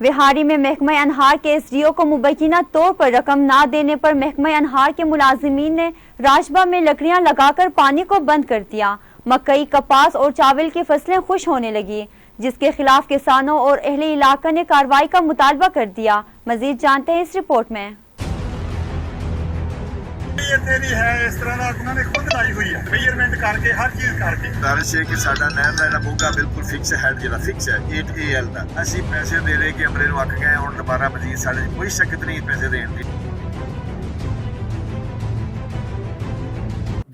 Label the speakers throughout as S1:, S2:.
S1: विहाड़ी में महकमा अनहार के एसडीओ को मुबैना तौर पर रकम ना देने पर महकमा अनहार के मुलाजिमीन ने राजबा में लकड़ियां लगाकर पानी को बंद कर दिया। मकई, कपास और चावल की फसलें खुश होने लगी, जिसके खिलाफ किसानों और अहले इलाका ने कार्रवाई का मुतालबा कर दिया। मजीद जानते हैं इस रिपोर्ट में।
S2: ये तेरी है इस तरह का उन्होंने खुद लाई हुई है, मेजरमेंट करके हर चीज करके।
S3: दारिश है कि साडा नहर दा जेड़ा मोगा बिल्कुल फिक्स है, जेड़ा फिक्स है 8AL दा। ਅਸੀਂ ਪੈਸੇ ਦੇ ਦੇ ਕੇ ਅਮਲੇ ਨੂੰ ਅੱਕ ਗਏ, ਹੁਣ ਦੁਬਾਰਾ ਮਜ਼ੀਦ ਸਾਡੇ ਕੋਈ ਸ਼ੱਕ ਨਹੀਂ ਪੈਸੇ ਦੇਣ ਦੀ।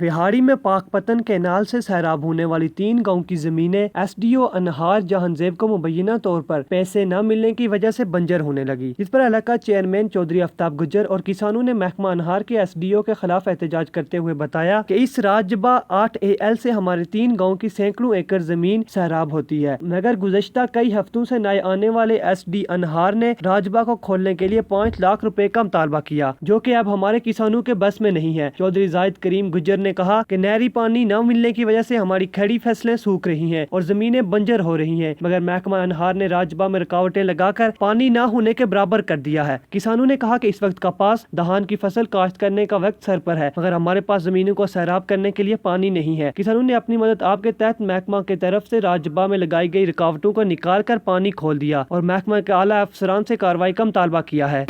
S4: विहाड़ी में पाकपतन कैनाल से सैराब होने वाली 3 गांव की जमीनें एसडीओ अनहार जहांजेब को मुबैना तौर पर पैसे न मिलने की वजह से बंजर होने लगी, जिस पर इलाका चेयरमैन चौधरी आफ्ताब गुज्जर और किसानों ने महकमा अनहार के एसडीओ के खिलाफ एहतजाज करते हुए बताया कि इस राजबा 8AL से हमारे 3 गाँव की सैकड़ों एकड़ जमीन सैराब होती है, मगर गुज़श्ता कई हफ्तों से नए आने वाले SD अनहार ने राजबा को खोलने के लिए 5 लाख रुपए का मुतालबा किया, जो कि अब हमारे किसानों के बस में नहीं है। चौधरी जाहिद करीम गुज्जर ने कहा कि नहरी पानी न मिलने की वजह से हमारी खड़ी फसलें सूख रही हैं और जमीनें बंजर हो रही हैं, मगर महकमा अनहार ने राजबा में रुकावटें लगाकर पानी न होने के बराबर कर दिया है। किसानों ने कहा कि इस वक्त कपास धान की फसल काश्त करने का वक्त सर पर है, मगर हमारे पास जमीनों को सैराब करने के लिए पानी नहीं है। किसानों ने अपनी मदद आप के तहत महकमा की तरफ से राजबा में लगाई गई रुकावटों को निकाल कर पानी खोल दिया और महकमा के आला अफसरान से कार्रवाई का मुतालबा किया है।